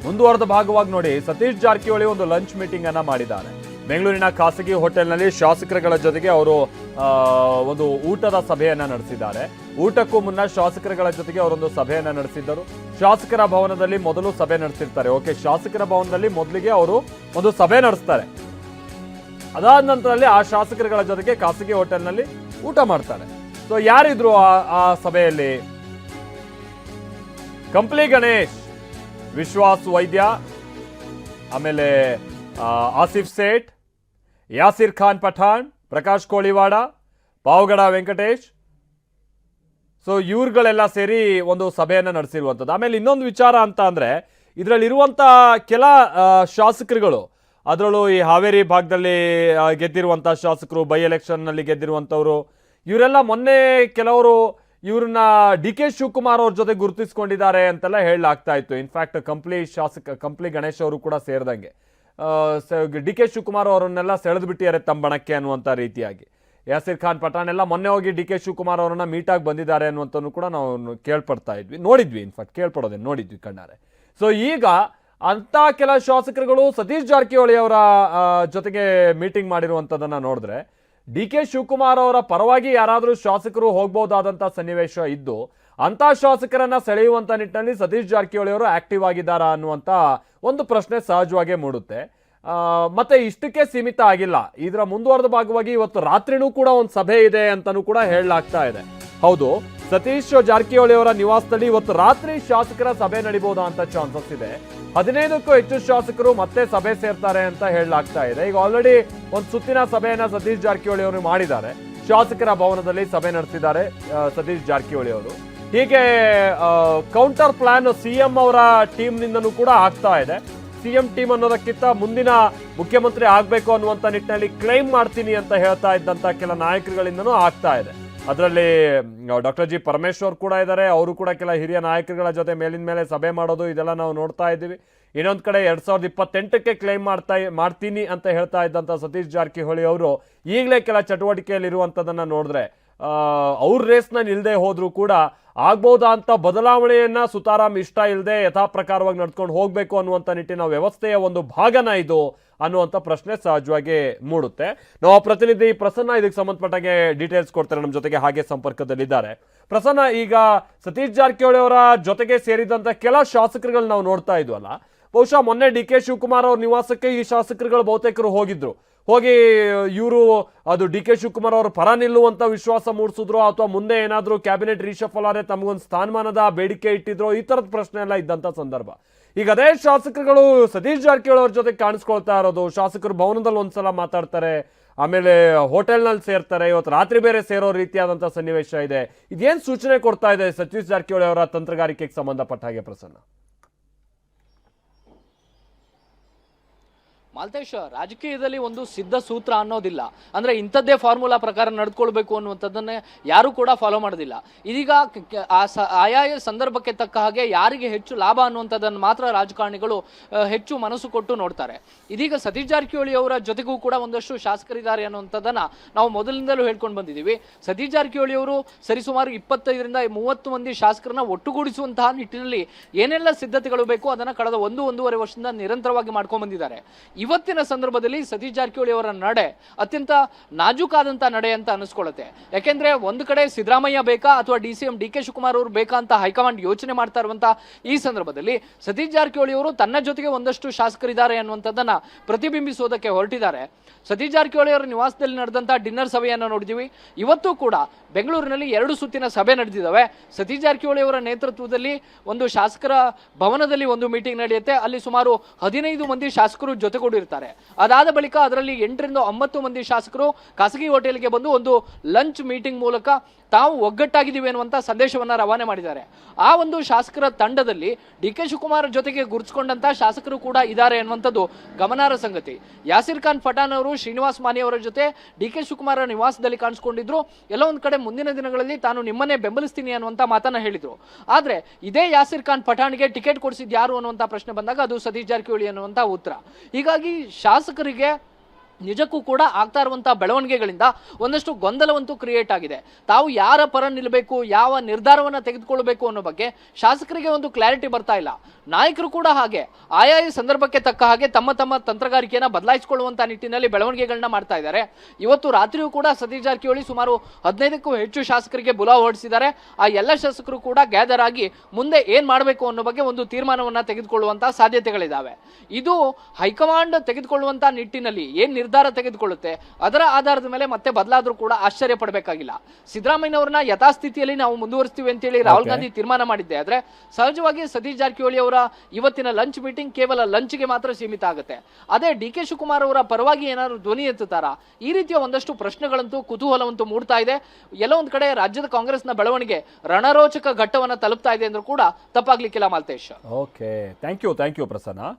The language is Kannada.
ಮುಂದುವರೆದ ಭಾಗವಾಗಿ ನೋಡಿ, ಸತೀಶ್ ಜಾರಕಿಹೊಳಿ ಒಂದು ಲಂಚ್ ಮೀಟಿಂಗ್ ಅನ್ನ ಮಾಡಿದ್ದಾರೆ. ಬೆಂಗಳೂರಿನ ಖಾಸಗಿ ಹೋಟೆಲ್ನಲ್ಲಿ ಶಾಸಕರುಗಳ ಜೊತೆಗೆ ಅವರು ಒಂದು ಊಟದ ಸಭೆಯನ್ನ ನಡೆಸಿದ್ದಾರೆ. ಊಟಕ್ಕೂ ಮುನ್ನ ಶಾಸಕರುಗಳ ಜೊತೆಗೆ ಅವರೊಂದು ಸಭೆಯನ್ನ ನಡೆಸಿದ್ದರು. ಶಾಸಕರ ಭವನದಲ್ಲಿ ಮೊದಲು ಸಭೆ ನಡೆಸಿರ್ತಾರೆ. ಓಕೆ, ಶಾಸಕರ ಭವನದಲ್ಲಿ ಮೊದಲಿಗೆ ಅವರು ಒಂದು ಸಭೆ ನಡೆಸ್ತಾರೆ. ಅದಾದ ನಂತರದಲ್ಲಿ ಆ ಶಾಸಕರುಗಳ ಜೊತೆಗೆ ಖಾಸಗಿ ಹೋಟೆಲ್ನಲ್ಲಿ ಊಟ ಮಾಡ್ತಾರೆ. ಸೊ ಯಾರಿದ್ರು ಆ ಸಭೆಯಲ್ಲಿ? ಕಂಪ್ಲಿ ಗಣೇಶ್, ವಿಶ್ವಾಸ್ ವೈದ್ಯ, ಆಮೇಲೆ ಆಸಿಫ್ ಸೇಠ್, ಯಾಸಿರ್ ಖಾನ್ ಪಠಾಣ್, ಪ್ರಕಾಶ್ ಕೋಳಿವಾಡ, ಪಾವಗಡ ವೆಂಕಟೇಶ್. ಸೊ ಇವ್ರುಗಳೆಲ್ಲ ಸೇರಿ ಒಂದು ಸಭೆಯನ್ನ ನಡೆಸಿರುವಂಥದ್ದು. ಆಮೇಲೆ ಇನ್ನೊಂದು ವಿಚಾರ ಅಂತ ಅಂದ್ರೆ, ಇದರಲ್ಲಿರುವಂಥ ಕೆಲ ಶಾಸಕರುಗಳು, ಅದರಲ್ಲೂ ಈ ಹಾವೇರಿ ಭಾಗದಲ್ಲಿ ಗೆದ್ದಿರುವಂಥ ಶಾಸಕರು, ಬೈ ಎಲೆಕ್ಷನ್ನಲ್ಲಿ ಗೆದ್ದಿರುವಂಥವ್ರು, ಇವರೆಲ್ಲ ಮೊನ್ನೆ ಕೆಲವರು ಇವ್ರನ್ನ ಡಿ ಕೆ ಶಿವಕುಮಾರ್ ಅವ್ರ ಜೊತೆ ಗುರುತಿಸ್ಕೊಂಡಿದ್ದಾರೆ ಅಂತೆಲ್ಲ ಹೇಳಲಾಗ್ತಾ ಇತ್ತು. ಇನ್ಫ್ಯಾಕ್ಟ್ ಕಂಪ್ಲಿ ಗಣೇಶ್ ಅವರು ಕೂಡ ಸೇರಿದಂಗೆ ಡಿ ಕೆ ಶಿವಕುಮಾರ್ ಅವರನ್ನೆಲ್ಲ ಸೆಳೆದು ಬಿಟ್ಟಿದ್ದಾರೆ ತಮ್ಮ ಬಣಕ್ಕೆ ಅನ್ನುವಂಥ ರೀತಿಯಾಗಿ. ಯಾಸಿರ್ ಖಾನ್ ಪಠಾಣ್ ಎಲ್ಲ ಮೊನ್ನೆ ಹೋಗಿ ಡಿ ಕೆ ಶಿವಕುಮಾರ್ ಅವರನ್ನ ಮೀಟ್ ಆಗಿ ಬಂದಿದ್ದಾರೆ ಅನ್ನುವಂಥನ್ನು ಕೂಡ ನಾವು ಕೇಳ್ಪಡ್ತಾ ಇದ್ವಿ, ನೋಡಿದ್ವಿ. ಇನ್ಫ್ಯಾಕ್ಟ್ ಕೇಳ್ಪಡೋದೇ ನೋಡಿದ್ವಿ ಕಣ್ಣಾರೆ. ಸೊ ಈಗ ಅಂತ ಕೆಲ ಶಾಸಕರುಗಳು ಸತೀಶ್ ಜಾರಕಿಹೊಳಿ ಅವರ ಜೊತೆಗೆ ಮೀಟಿಂಗ್ ಮಾಡಿರುವಂಥದ್ದನ್ನು ನೋಡಿದ್ರೆ, ಡಿ ಕೆ ಶಿವಕುಮಾರ್ ಅವರ ಪರವಾಗಿ ಯಾರಾದರೂ ಶಾಸಕರು ಹೋಗ್ಬೋದಾದಂಥ ಸನ್ನಿವೇಶ ಇದ್ದು, ಅಂಥ ಶಾಸಕರನ್ನ ಸೆಳೆಯುವಂಥ ನಿಟ್ಟಿನಲ್ಲಿ ಸತೀಶ್ ಜಾರಕಿಹೊಳಿ ಅವರು ಆಕ್ಟಿವ್ ಆಗಿದ್ದಾರಾ ಅನ್ನುವಂಥ ಒಂದು ಪ್ರಶ್ನೆ ಸಹಜವಾಗೇ ಮೂಡುತ್ತೆ. ಮತ್ತೆ ಇಷ್ಟಕ್ಕೆ ಸೀಮಿತ ಆಗಿಲ್ಲ. ಇದರ ಮುಂದುವರೆದ ಭಾಗವಾಗಿ ಇವತ್ತು ರಾತ್ರಿನೂ ಕೂಡ ಒಂದು ಸಭೆ ಇದೆ ಅಂತಲೂ ಕೂಡ ಹೇಳಲಾಗ್ತಾ ಇದೆ. ಹೌದು, ಸತೀಶ್ ಜಾರಕಿಹೊಳಿ ಅವರ ನಿವಾಸದಲ್ಲಿ ಇವತ್ತು ರಾತ್ರಿ ಶಾಸಕರ ಸಭೆ ನಡೀಬಹುದಾ ಅಂತ ಚಾನ್ಸಸ್ ಇದೆ. 15ಕ್ಕೂ ಹೆಚ್ಚು ಶಾಸಕರು ಮತ್ತೆ ಸಭೆ ಸೇರ್ತಾರೆ ಅಂತ ಹೇಳಲಾಗ್ತಾ ಇದೆ. ಈಗ ಆಲ್ರೆಡಿ ಒಂದು ಸುತ್ತಿನ ಸಭೆಯನ್ನ ಸತೀಶ್ ಜಾರಕಿಹೊಳಿ ಅವರು ಮಾಡಿದ್ದಾರೆ. ಶಾಸಕರ ಭವನದಲ್ಲಿ ಸಭೆ ನಡೆಸಿದ್ದಾರೆ ಸತೀಶ್ ಜಾರಕಿಹೊಳಿ ಅವರು. ಹೀಗೆ ಕೌಂಟರ್ ಪ್ಲಾನ್ ಸಿಎಂ ಅವರ ಟೀಮ್ ನಿಂದನೂ ಕೂಡ ಆಗ್ತಾ ಇದೆ. ಸಿಎಂ ಟೀಮ್ ಅನ್ನೋದಕ್ಕಿಂತ ಮುಂದಿನ ಮುಖ್ಯಮಂತ್ರಿ ಆಗ್ಬೇಕು ಅನ್ನುವಂಥ ನಿಟ್ಟಿನಲ್ಲಿ ಕ್ಲೈಮ್ ಮಾಡ್ತೀನಿ ಅಂತ ಹೇಳ್ತಾ ಇದ್ದಂತ ಕೆಲ ನಾಯಕರುಗಳಿಂದನೂ ಆಗ್ತಾ ಇದೆ. ಅದರಲ್ಲಿ ಡಾಕ್ಟರ್ ಜಿ ಪರಮೇಶ್ವರ್ ಕೂಡ ಇದ್ದಾರೆ. ಅವರು ಕೂಡ ಕೆಲ ಹಿರಿಯ ನಾಯಕರುಗಳ ಜೊತೆ ಮೇಲಿನ ಮೇಲೆ ಸಭೆ ಮಾಡೋದು ಇದೆಲ್ಲ ನಾವು ನೋಡ್ತಾ ಇದ್ದೀವಿ. ಇನ್ನೊಂದು ಕಡೆ 2028ಕ್ಕೆ ಕ್ಲೈಮ್ ಮಾಡ್ತೀನಿ ಅಂತ ಹೇಳ್ತಾ ಇದ್ದಂಥ ಸತೀಶ್ ಜಾರಕಿಹೊಳಿ ಅವರು ಈಗಲೇ ಕೆಲ ಚಟುವಟಿಕೆಯಲ್ಲಿ ಇರುವಂಥದ್ದನ್ನು ನೋಡಿದ್ರೆ, ಅವ್ರ ರೇಸ್ನ ನಿಲ್ಲದೆ ಹೋದ್ರೂ ಕೂಡ ಆಗ್ಬೋದಾ ಅಂತ ಬದಲಾವಣೆಯನ್ನ ಸುತಾರಾಮ್ ಇಷ್ಟ ಇಲ್ಲದೆ ಯಥಾ ಪ್ರಕಾರವಾಗಿ ನಡ್ಕೊಂಡು ಹೋಗ್ಬೇಕು ಅನ್ನುವಂಥ ನಿಟ್ಟಿನ ವ್ಯವಸ್ಥೆಯ ಒಂದು ಭಾಗನ ಇದು ಅನ್ನುವಂಥ ಪ್ರಶ್ನೆ ಸಹಜವಾಗಿ ಮೂಡುತ್ತೆ. ನಾವು ಪ್ರತಿನಿಧಿ ಪ್ರಸನ್ನ ಇದಕ್ಕೆ ಸಂಬಂಧಪಟ್ಟಾಗೆ ಡೀಟೇಲ್ಸ್ ಕೊಡ್ತಾರೆ ನಮ್ಮ ಜೊತೆಗೆ, ಹಾಗೆ ಸಂಪರ್ಕದಲ್ಲಿದ್ದಾರೆ. ಪ್ರಸನ್ನ, ಈಗ ಸತೀಶ್ ಜಾರಕಿಹೊಳಿ ಅವರ ಜೊತೆಗೆ ಸೇರಿದಂತ ಕೆಲ ಶಾಸಕರುಗಳು ನಾವು ನೋಡ್ತಾ ಇದ್ವಲ್ಲ, ಬಹುಶಃ ಮೊನ್ನೆ ಡಿ ಕೆ ಶಿವಕುಮಾರ್ ಅವ್ರ ನಿವಾಸಕ್ಕೆ ಈ ಶಾಸಕರುಗಳು ಬಹುತೇಕರು ಹೋಗಿ ಇವರು ಅದು ಡಿ ಕೆ ಶಿವಕುಮಾರ್ ಅವರ ಪರ ನಿಲ್ಲುವಂತ ವಿಶ್ವಾಸ ಮೂಡಿಸಿದ್ರು, ಅಥವಾ ಮುಂದೆ ಏನಾದರೂ ಕ್ಯಾಬಿನೆಟ್ ರೀಶಫಲ್ ಆದರೆ ತಮಗೊಂದು ಸ್ಥಾನಮಾನದ ಬೇಡಿಕೆ ಇಟ್ಟಿದ್ರು, ಈ ತರದ ಪ್ರಶ್ನೆ ಎಲ್ಲ ಇದ್ದಂತ ಸಂದರ್ಭ. ಈಗ ಅದೇ ಶಾಸಕರುಗಳು ಸತೀಶ್ ಜಾರಕಿಹೊಳಿ ಅವ್ರ ಜೊತೆ ಕಾಣಿಸ್ಕೊಳ್ತಾ ಇರೋದು, ಶಾಸಕರು ಭವನದಲ್ಲಿ ಒಂದ್ಸಲ ಮಾತಾಡ್ತಾರೆ, ಆಮೇಲೆ ಹೋಟೆಲ್ನಲ್ಲಿ ಸೇರ್ತಾರೆ, ಇವತ್ತು ರಾತ್ರಿ ಬೇರೆ ಸೇರೋ ರೀತಿಯಾದಂಥ ಸನ್ನಿವೇಶ ಇದೆ. ಇದೇನು ಸೂಚನೆ ಕೊಡ್ತಾ ಇದೆ ಸತೀಶ್ ಜಾರಕಿಹೊಳಿ ಅವರ ತಂತ್ರಗಾರಿಕೆಗೆ ಸಂಬಂಧಪಟ್ಟ ಹಾಗೆ ಪ್ರಸನ್ನ? ಮಾಲ್ತೇಶ್, ರಾಜಕೀಯದಲ್ಲಿ ಒಂದು ಸಿದ್ಧ ಸೂತ್ರ ಅನ್ನೋದಿಲ್ಲ. ಅಂದ್ರೆ ಇಂಥದ್ದೇ ಫಾರ್ಮುಲಾ ಪ್ರಕಾರ ನಡೆದುಕೊಳ್ಬೇಕು ಅನ್ನುವಂಥದ್ದನ್ನೇ ಯಾರು ಕೂಡ ಫಾಲೋ ಮಾಡೋದಿಲ್ಲ. ಇದೀಗ ಆಯಾಯ ಸಂದರ್ಭಕ್ಕೆ ತಕ್ಕ ಹಾಗೆ ಯಾರಿಗೆ ಹೆಚ್ಚು ಲಾಭ ಅನ್ನುವಂಥದ್ದನ್ನು ಮಾತ್ರ ರಾಜಕಾರಣಿಗಳು ಹೆಚ್ಚು ಮನಸ್ಸು ಕೊಟ್ಟು ನೋಡ್ತಾರೆ. ಇದೀಗ ಸತೀಶ್ ಜಾರಕಿಹೊಳಿ ಅವರ ಜೊತೆಗೂ ಕೂಡ ಒಂದಷ್ಟು ಶಾಸಕರಿದ್ದಾರೆ ಅನ್ನುವಂಥದ್ದನ್ನ ನಾವು ಮೊದಲಿಂದಲೂ ಹೇಳ್ಕೊಂಡು ಬಂದಿದ್ದೀವಿ. ಸತೀಶ್ ಜಾರಕಿಹೊಳಿ ಅವರು ಸರಿಸುಮಾರು 25ರಿಂದ 30 ಮಂದಿ ಶಾಸಕರನ್ನ ಒಟ್ಟುಗೂಡಿಸುವಂತಹ ನಿಟ್ಟಿನಲ್ಲಿ ಏನೆಲ್ಲ ಸಿದ್ಧತೆಗಳು ಬೇಕು ಅದನ್ನ ಕಳೆದ 1-1.5 ವರ್ಷದಿಂದ ನಿರಂತರವಾಗಿ ಮಾಡ್ಕೊಂಡು ಬಂದಿದ್ದಾರೆ. ಇವತ್ತಿನ ಸಂದರ್ಭದಲ್ಲಿ ಸತೀಶ್ ಜಾರಕಿಹೊಳಿ ಅವರ ನಡೆ ಅತ್ಯಂತ ನಾಜೂಕಾದಂತ ನಡೆ ಅಂತ ಅನಿಸ್ಕೊಳ್ಳುತ್ತೆ. ಯಾಕೆಂದ್ರೆ ಒಂದು ಕಡೆ ಸಿದ್ದರಾಮಯ್ಯ ಬೇಕಾ ಅಥವಾ ಡಿ.ಸಿ.ಎಂ ಡಿ ಕೆ ಶಿವಕುಮಾರ್ ಅವರು ಬೇಕಾ ಅಂತ ಹೈಕಮಾಂಡ್ ಯೋಚನೆ ಮಾಡ್ತಾ ಇರುವಂತ ಈ ಸಂದರ್ಭದಲ್ಲಿ ಸತೀಶ್ ಜಾರಕಿಹೊಳಿ ಅವರು ತನ್ನ ಜೊತೆಗೆ ಒಂದಷ್ಟು ಶಾಸಕರಿದ್ದಾರೆ ಅನ್ನುವಂಥದ್ದನ್ನ ಪ್ರತಿಬಿಂಬಿಸುವುದಕ್ಕೆ ಹೊರಟಿದ್ದಾರೆ. ಸತೀಶ್ ಜಾರಕಿಹೊಳಿ ಅವರ ನಿವಾಸದಲ್ಲಿ ನಡೆದಂತಹ ಡಿನ್ನರ್ ಸಭೆಯನ್ನು ನೋಡಿದೀವಿ. ಇವತ್ತು ಕೂಡ ಬೆಂಗಳೂರಿನಲ್ಲಿ 2 ಸುತ್ತಿನ ಸಭೆ ನಡೆದಿದ್ದಾವೆ. ಸತೀಶ್ ಜಾರಕಿಹೊಳಿ ಅವರ ನೇತೃತ್ವದಲ್ಲಿ ಒಂದು ಶಾಸಕರ ಭವನದಲ್ಲಿ ಒಂದು ಮೀಟಿಂಗ್ ನಡೆಯುತ್ತೆ. ಅಲ್ಲಿ ಸುಮಾರು 15 ಮಂದಿ ಶಾಸಕರು ಜೊತೆಗೂಡಿರ್ತಾರೆ. ಅದಾದ ಬಳಿಕ ಅದರಲ್ಲಿ 8ರಿಂದ 9 ಮಂದಿ ಶಾಸಕರು ಖಾಸಗಿ ಹೋಟೆಲ್ಗೆ ಬಂದು ಒಂದು ಲಂಚ್ ಮೀಟಿಂಗ್ ಮೂಲಕ ತಾವು ಒಗ್ಗಟ್ಟಾಗಿದ್ದೀವಿ ಅನ್ನುವಂಥ ಸಂದೇಶವನ್ನು ರವಾನೆ ಮಾಡಿದ್ದಾರೆ. ಆ ಒಂದು ಶಾಸಕರ ತಂಡದಲ್ಲಿ ಡಿ ಕೆ ಶಿವಕುಮಾರ್ ಜೊತೆಗೆ ಗುರುತಿಸಿಕೊಂಡಂತ ಶಾಸಕರು ಕೂಡ ಇದ್ದಾರೆ ಅನ್ನುವಂಥದ್ದು ಗಮನಾರ್ಹ ಸಂಗತಿ. ಯಾಸಿರ್ ಖಾನ್ ಪಠಾಣ್ ಅವರು ಶ್ರೀನಿವಾಸ್ ಮಾನಿ ಅವರ ಜೊತೆ ಡಿ ಕೆ ಶಿವಕುಮಾರ್ ನಿವಾಸದಲ್ಲಿ ಕಾಣಿಸ್ಕೊಂಡಿದ್ರು. ಎಲ್ಲ ಒಂದು ಕಡೆ ಮುಂದಿನ ದಿನಗಳಲ್ಲಿ ತಾನು ನಿಮ್ಮನ್ನೇ ಬೆಂಬಲಿಸ್ತೀನಿ ಅನ್ನುವಂಥ ಮಾತನ್ನ ಹೇಳಿದ್ರು. ಆದ್ರೆ ಇದೇ ಯಾಸಿರ್ ಖಾನ್ ಪಠಾಣ್ಗೆ ಟಿಕೆಟ್ ಕೊಡಿಸಿದ್ ಯಾರು ಅನ್ನುವಂಥ ಪ್ರಶ್ನೆ ಬಂದಾಗ ಅದು ಸತೀಶ್ ಜಾರಕಿಹೊಳಿ ಅನ್ನುವಂಥ ಉತ್ತರ. ಹೀಗಾಗಿ ಶಾಸಕರಿಗೆ ನಿಜಕ್ಕೂ ಕೂಡ ಆಗ್ತಾ ಇರುವಂತಹ ಬೆಳವಣಿಗೆಗಳಿಂದ ಒಂದಷ್ಟು ಗೊಂದಲವಂತೂ ಕ್ರಿಯೇಟ್ ಆಗಿದೆ. ತಾವು ಯಾರ ಪರ ನಿಲ್ಲಬೇಕು, ಯಾವ ನಿರ್ಧಾರವನ್ನ ತೆಗೆದುಕೊಳ್ಬೇಕು ಅನ್ನೋ ಬಗ್ಗೆ ಶಾಸಕರಿಗೆ ಒಂದು ಕ್ಲಾರಿಟಿ ಬರ್ತಾ ಇಲ್ಲ. ನಾಯಕರು ಕೂಡ ಹಾಗೆ ಆಯಾಯ ಸಂದರ್ಭಕ್ಕೆ ತಕ್ಕ ಹಾಗೆ ತಮ್ಮ ತಮ್ಮ ತಂತ್ರಗಾರಿಕೆಯನ್ನ ಬದಲಾಯಿಸಿಕೊಳ್ಳುವಂತ ನಿಟ್ಟಿನಲ್ಲಿ ಬೆಳವಣಿಗೆಗಳನ್ನ ಮಾಡ್ತಾ ಇದ್ದಾರೆ. ಇವತ್ತು ರಾತ್ರಿಯೂ ಕೂಡ ಸತೀಶ್ ಜಾರಕಿಹೊಳಿ ಸುಮಾರು 15ಕ್ಕೂ ಹೆಚ್ಚು ಶಾಸಕರಿಗೆ ಬುಲಾವ್ ಹೊರಡಿಸಿದ್ದಾರೆ. ಆ ಎಲ್ಲ ಶಾಸಕರು ಕೂಡ ಗ್ಯಾದರ್ ಆಗಿ ಮುಂದೆ ಏನ್ ಮಾಡಬೇಕು ಅನ್ನೋ ಬಗ್ಗೆ ಒಂದು ತೀರ್ಮಾನವನ್ನ ತೆಗೆದುಕೊಳ್ಳುವಂತಹ ಸಾಧ್ಯತೆಗಳಿದಾವೆ. ಇದು ಹೈಕಮಾಂಡ್ ತೆಗೆದುಕೊಳ್ಳುವಂತ ನಿಟ್ಟಿನಲ್ಲಿ ಏನ್ ನಿರ್ಧಾರ ತೆಗೆದುಕೊಳ್ಳುತ್ತೆ ಅದರ ಆಧಾರದ ಮೇಲೆ ಮತ್ತೆ ಬದಲಾದ್ರೂ ಕೂಡ ಆಶ್ಚರ್ಯ ಪಡಬೇಕಾಗಿಲ್ಲ. ಸಿದ್ದರಾಮಯ್ಯನವರನ್ನ ಯಥಾಸ್ಥಿತಿಯಲ್ಲಿ ನಾವು ಮುಂದುವರಿಸ್ತೀವಿ ಅಂತೇಳಿ ರಾಹುಲ್ ಗಾಂಧಿ ತೀರ್ಮಾನ ಮಾಡಿದ್ದೆ. ಆದ್ರೆ ಸಹಜವಾಗಿ ಸತೀಶ್ ಜಾರಕಿಹೊಳಿ ಅವರ ಇವತ್ತಿನ ಲಂಚ್ ಮೀಟಿಂಗ್ ಕೇವಲ ಲಂಚ್ಗೆ ಮಾತ್ರ ಸೀಮಿತ ಆಗುತ್ತೆ. ಅದೇ ಡಿ ಕೆ ಶಿವಕುಮಾರ್ ಅವರ ಪರವಾಗಿ ಏನಾದ್ರು ಧ್ವನಿ ಎತ್ತುತ್ತಾರಾ? ಈ ರೀತಿಯ ಒಂದಷ್ಟು ಪ್ರಶ್ನೆಗಳಂತೂ ಕುತೂಹಲವಂತೂ ಮೂಡ್ತಾ ಇದೆ. ಎಲ್ಲೋ ಒಂದ್ ಕಡೆ ರಾಜ್ಯದ ಕಾಂಗ್ರೆಸ್ನ ಬೆಳವಣಿಗೆ ರಣರೋಚಕ ಘಟ್ಟವನ್ನ ತಲುಪ್ತಾ ಇದೆ ಅಂದ್ರೂ ಕೂಡ ತಪ್ಪಾಗ್ಲಿಕ್ಕಿಲ್ಲ. Maltesh, okay, thank you Prasanna.